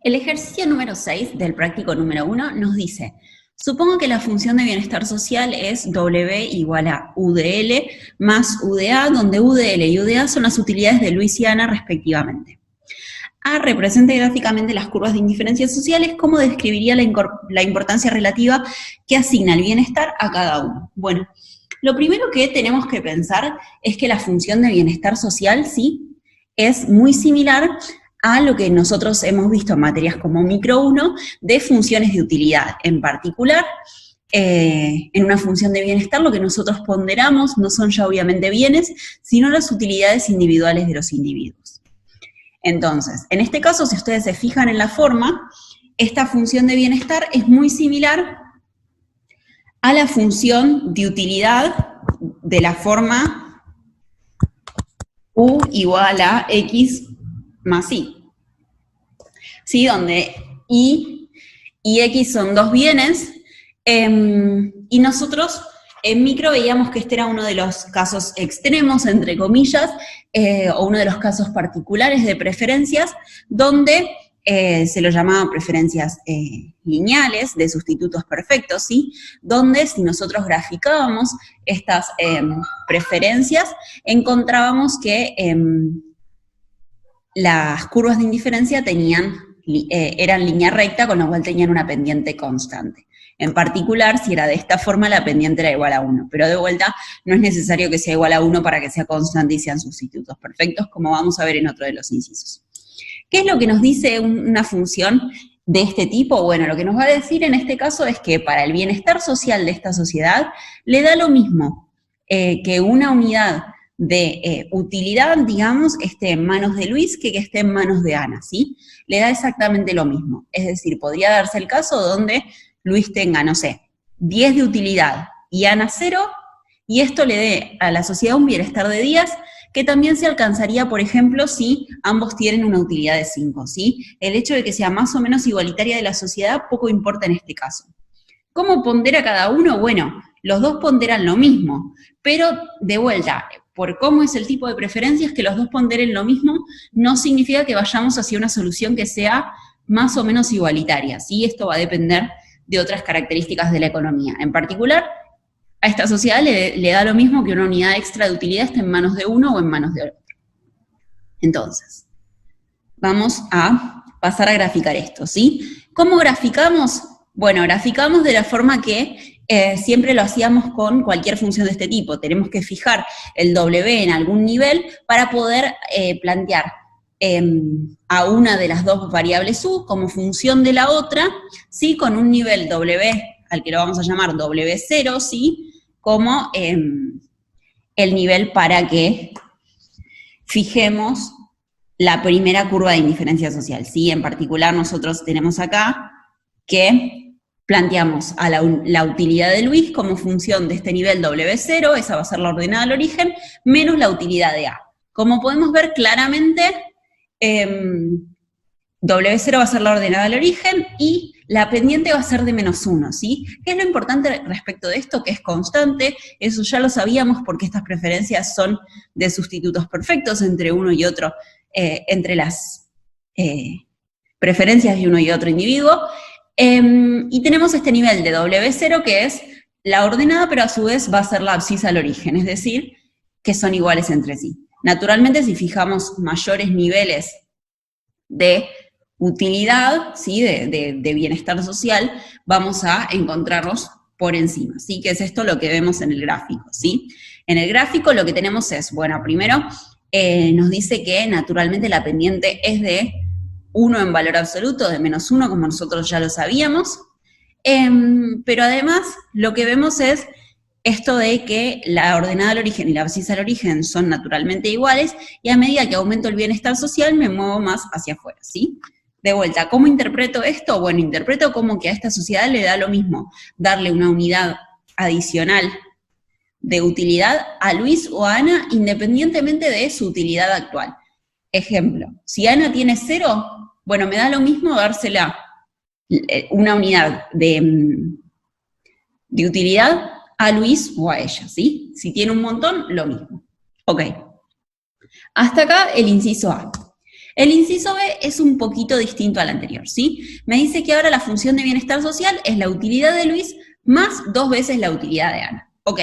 El ejercicio número 6 del práctico número 1 nos dice, supongo que la función de bienestar social es W igual a UDL más UDA, donde UDL y UDA son las utilidades de Luis y Ana respectivamente. A representa gráficamente las curvas de indiferencias sociales, ¿cómo describiría la importancia relativa que asigna el bienestar a cada uno? Bueno, lo primero que tenemos que pensar es que la función de bienestar social, sí, es muy similar a lo que nosotros hemos visto en materias como micro 1 de funciones de utilidad. En particular, en una función de bienestar lo que nosotros ponderamos no son ya obviamente bienes, sino las utilidades individuales de los individuos. Entonces, en este caso, si ustedes se fijan en la forma, esta función de bienestar es muy similar a la función de utilidad de la forma U igual a X más Y. ¿Sí? Donde Y y X son dos bienes, y nosotros en micro veíamos que este era uno de los casos extremos, entre comillas, o uno de los casos particulares de preferencias, donde se lo llamaba preferencias lineales, de sustitutos perfectos, ¿sí? Donde si nosotros graficábamos estas preferencias, encontrábamos que las curvas de indiferencia eran línea recta, con lo cual tenían una pendiente constante. En particular, si era de esta forma, la pendiente era igual a 1. Pero de vuelta, no es necesario que sea igual a 1 para que sea constante y sean sustitutos perfectos, como vamos a ver en otro de los incisos. ¿Qué es lo que nos dice una función de este tipo? Bueno, lo que nos va a decir en este caso es que para el bienestar social de esta sociedad le da lo mismo que una unidad de utilidad, digamos, esté en manos de Luis que esté en manos de Ana, ¿sí? Le da exactamente lo mismo. Es decir, podría darse el caso donde Luis tenga, no sé, 10 de utilidad y Ana 0, y esto le dé a la sociedad un bienestar de días que también se alcanzaría, por ejemplo, si ambos tienen una utilidad de 5, ¿sí? El hecho de que sea más o menos igualitaria de la sociedad poco importa en este caso. ¿Cómo pondera cada uno? Bueno, los dos ponderan lo mismo, pero de vuelta, por cómo es el tipo de preferencias, que los dos ponderen lo mismo no significa que vayamos hacia una solución que sea más o menos igualitaria, ¿sí? Esto va a depender de otras características de la economía. En particular, a esta sociedad le da lo mismo que una unidad extra de utilidad esté en manos de uno o en manos de otro. Entonces, vamos a pasar a graficar esto, ¿sí? ¿Cómo graficamos? Bueno, graficamos de la forma que siempre lo hacíamos con cualquier función de este tipo. Tenemos que fijar el W en algún nivel para poder plantear a una de las dos variables U como función de la otra, ¿sí? Con un nivel W, al que lo vamos a llamar W0, ¿sí? Como el nivel para que fijemos la primera curva de indiferencia social, ¿sí? En particular, nosotros tenemos acá que planteamos a la utilidad de Luis como función de este nivel W0, esa va a ser la ordenada al origen, menos la utilidad de A. Como podemos ver claramente, W0 va a ser la ordenada al origen y la pendiente va a ser de -1, ¿sí? ¿Qué es lo importante respecto de esto? Que es constante, eso ya lo sabíamos porque estas preferencias son de sustitutos perfectos entre uno y otro, entre las preferencias de uno y otro individuo, y tenemos este nivel de W0 que es la ordenada, pero a su vez va a ser la abscisa al origen, es decir, que son iguales entre sí. Naturalmente, si fijamos mayores niveles de utilidad, ¿sí? de bienestar social, vamos a encontrarlos por encima, ¿sí? Que es esto lo que vemos en el gráfico, ¿sí? En el gráfico lo que tenemos es, bueno, primero nos dice que naturalmente la pendiente es de 1 en valor absoluto, de -1, como nosotros ya lo sabíamos, pero además lo que vemos es esto de que la ordenada al origen y la abscisa al origen son naturalmente iguales, y a medida que aumento el bienestar social me muevo más hacia afuera, ¿sí? De vuelta, ¿cómo interpreto esto? Bueno, interpreto como que a esta sociedad le da lo mismo darle una unidad adicional de utilidad a Luis o a Ana independientemente de su utilidad actual. Ejemplo, si Ana tiene 0, bueno, me da lo mismo dársela una unidad de utilidad a Luis o a ella, ¿sí? Si tiene un montón, lo mismo. Ok. Hasta acá el inciso A. El inciso B es un poquito distinto al anterior, ¿sí? Me dice que ahora la función de bienestar social es la utilidad de Luis más 2 veces la utilidad de Ana. Ok,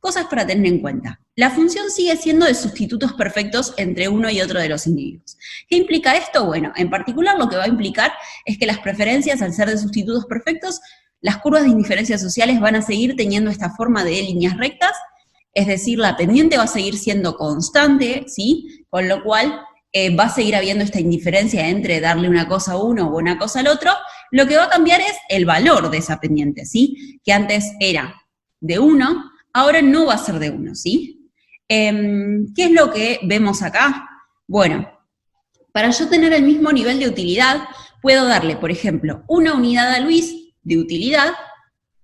cosas para tener en cuenta. La función sigue siendo de sustitutos perfectos entre uno y otro de los individuos. ¿Qué implica esto? Bueno, en particular lo que va a implicar es que las preferencias, al ser de sustitutos perfectos, las curvas de indiferencias sociales van a seguir teniendo esta forma de líneas rectas, es decir, la pendiente va a seguir siendo constante, ¿sí? Con lo cual va a seguir habiendo esta indiferencia entre darle una cosa a uno o una cosa al otro. Lo que va a cambiar es el valor de esa pendiente, ¿sí? Que antes era de 1, ahora no va a ser de 1, ¿sí? ¿Qué es lo que vemos acá? Bueno, para yo tener el mismo nivel de utilidad, puedo darle, por ejemplo, una unidad a Luis de utilidad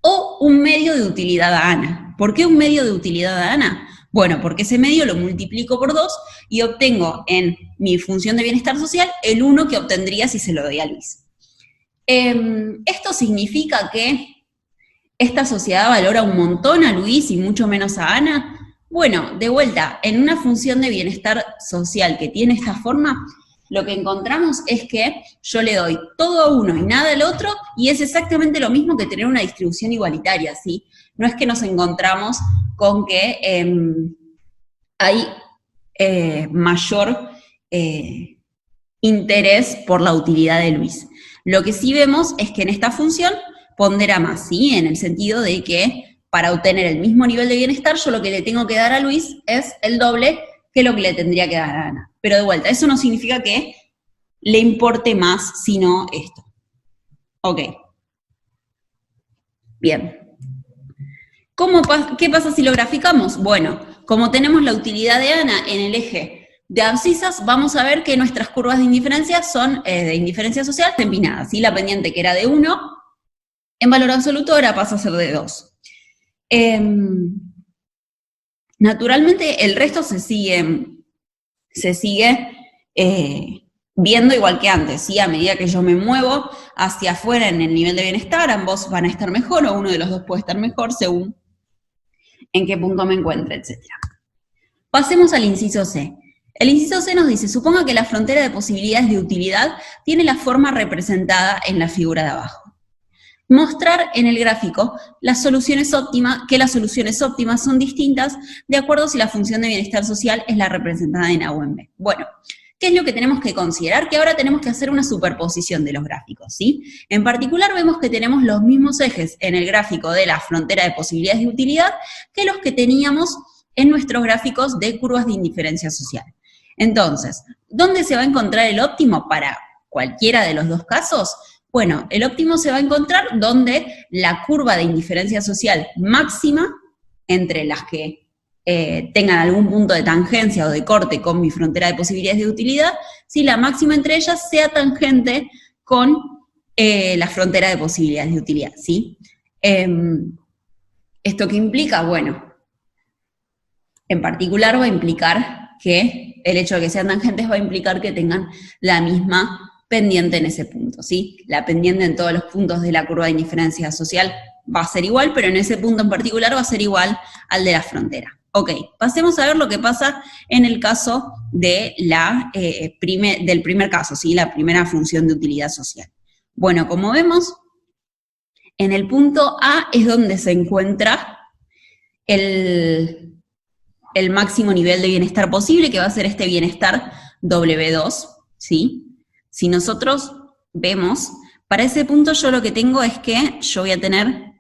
o un medio de utilidad a Ana. ¿Por qué un medio de utilidad a Ana? Bueno, porque ese medio lo multiplico por 2 y obtengo en mi función de bienestar social el 1 que obtendría si se lo doy a Luis. Esto significa que esta sociedad valora un montón a Luis y mucho menos a Ana. Bueno, de vuelta, en una función de bienestar social que tiene esta forma, lo que encontramos es que yo le doy todo a uno y nada al otro, y es exactamente lo mismo que tener una distribución igualitaria, ¿sí? No es que nos encontramos con que hay mayor interés por la utilidad de Luis. Lo que sí vemos es que en esta función pondera más, ¿sí? En el sentido de que para obtener el mismo nivel de bienestar, yo lo que le tengo que dar a Luis es el doble que lo que le tendría que dar a Ana. Pero de vuelta, eso no significa que le importe más, sino esto. Ok. Bien. ¿Qué pasa si lo graficamos? Bueno, como tenemos la utilidad de Ana en el eje de abscisas, vamos a ver que nuestras curvas de indiferencia son de indiferencia social empinadas, ¿sí? La pendiente que era de 1, en valor absoluto ahora pasa a ser de 2. Naturalmente el resto se sigue viendo igual que antes, ¿sí? A medida que yo me muevo hacia afuera en el nivel de bienestar, ambos van a estar mejor, o uno de los dos puede estar mejor, según en qué punto me encuentre, etc. Pasemos al inciso C. El inciso C nos dice, suponga que la frontera de posibilidades de utilidad tiene la forma representada en la figura de abajo. Mostrar en el gráfico las soluciones óptimas, que las soluciones óptimas son distintas de acuerdo si la función de bienestar social es la representada en A o en B. Bueno, ¿qué es lo que tenemos que considerar? Que ahora tenemos que hacer una superposición de los gráficos, ¿sí? En particular vemos que tenemos los mismos ejes en el gráfico de la frontera de posibilidades de utilidad que los que teníamos en nuestros gráficos de curvas de indiferencia social. Entonces, ¿dónde se va a encontrar el óptimo para cualquiera de los dos casos? Bueno, el óptimo se va a encontrar donde la curva de indiferencia social máxima, entre las que tengan algún punto de tangencia o de corte con mi frontera de posibilidades de utilidad, si la máxima entre ellas sea tangente con la frontera de posibilidades de utilidad, ¿sí? ¿Esto qué implica? Bueno, en particular va a implicar que el hecho de que sean tangentes va a implicar que tengan la misma pendiente en ese punto, ¿sí? La pendiente en todos los puntos de la curva de indiferencia social va a ser igual, pero en ese punto en particular va a ser igual al de la frontera. Ok, pasemos a ver lo que pasa en el caso de del primer caso, ¿sí? La primera función de utilidad social. Bueno, como vemos, en el punto A es donde se encuentra el máximo nivel de bienestar posible, que va a ser este bienestar W2, ¿sí? Si nosotros vemos, para ese punto yo lo que tengo es que yo voy a tener,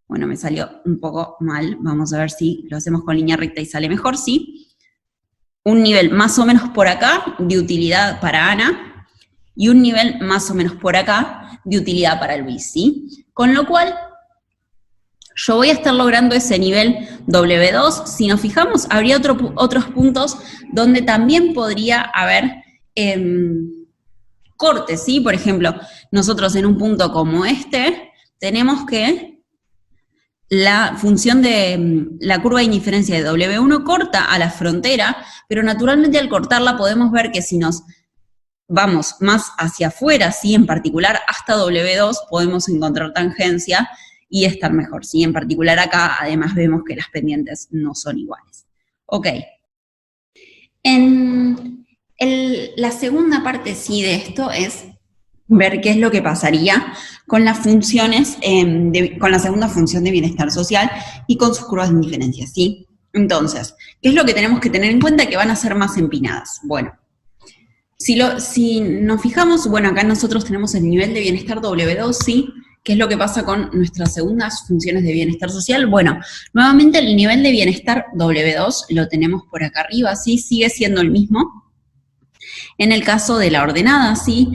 bueno, me salió un poco mal, vamos a ver si lo hacemos con línea recta y sale mejor, ¿sí? Un nivel más o menos por acá de utilidad para Ana y un nivel más o menos por acá de utilidad para Luis, ¿sí? Con lo cual, yo voy a estar logrando ese nivel W2. Si nos fijamos, habría otros puntos donde también podría haber cortes, ¿sí? Por ejemplo, nosotros en un punto como este, tenemos que la función de la curva de indiferencia de W1 corta a la frontera, pero naturalmente al cortarla podemos ver que si nos vamos más hacia afuera, ¿sí? En particular hasta W2 podemos encontrar tangencia y estar mejor, ¿sí? En particular acá además vemos que las pendientes no son iguales. Ok. La segunda parte sí de esto es ver qué es lo que pasaría con las funciones, con la segunda función de bienestar social y con sus curvas de indiferencia, ¿sí? Entonces, ¿qué es lo que tenemos que tener en cuenta? Que van a ser más empinadas. Bueno, si nos fijamos, bueno, acá nosotros tenemos el nivel de bienestar W2, ¿sí? ¿Qué es lo que pasa con nuestras segundas funciones de bienestar social? Bueno, nuevamente el nivel de bienestar W2 lo tenemos por acá arriba, ¿sí? Sigue siendo el mismo. En el caso de la ordenada, ¿sí?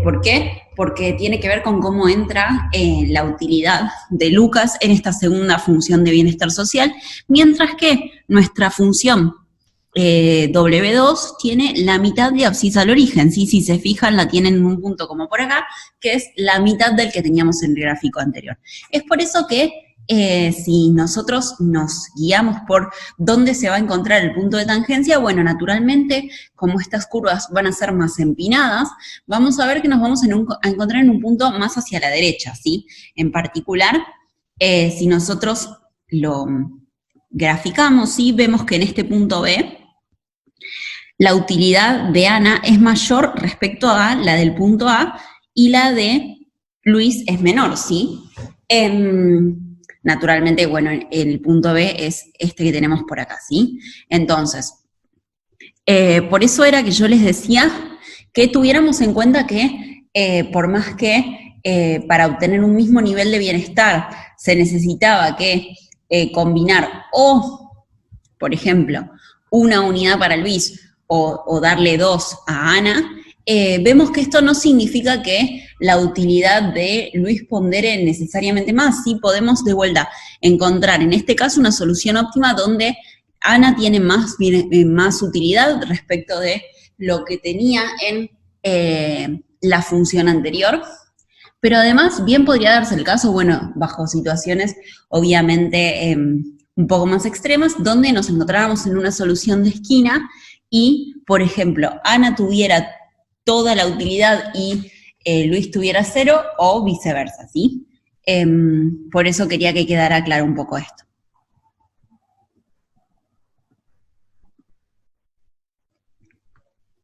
¿Por qué? Porque tiene que ver con cómo entra la utilidad de Lucas en esta segunda función de bienestar social, mientras que nuestra función W2 tiene la mitad de abscisa al origen, ¿sí? Si se fijan, la tienen en un punto como por acá, que es la mitad del que teníamos en el gráfico anterior. Es por eso que si nosotros nos guiamos por dónde se va a encontrar el punto de tangencia, bueno, naturalmente, como estas curvas van a ser más empinadas, vamos a ver que nos vamos a encontrar en un punto más hacia la derecha, ¿sí? En particular, si nosotros lo graficamos, ¿sí? Vemos que en este punto B, la utilidad de Ana es mayor respecto a la del punto A y la de Luis es menor, ¿sí? Naturalmente, bueno, el punto B es este que tenemos por acá, ¿sí? Entonces, por eso era que yo les decía que tuviéramos en cuenta que por más que para obtener un mismo nivel de bienestar se necesitaba que combinar o, por ejemplo, una unidad para Luis o darle 2 a Ana, vemos que esto no significa que la utilidad de Luis pondere necesariamente más, sí podemos de vuelta encontrar en este caso una solución óptima donde Ana tiene más utilidad respecto de lo que tenía en la función anterior, pero además bien podría darse el caso, bueno, bajo situaciones obviamente un poco más extremas, donde nos encontráramos en una solución de esquina y, por ejemplo, Ana tuviera toda la utilidad y Luis tuviera 0 o viceversa, ¿sí? Por eso quería que quedara claro un poco esto.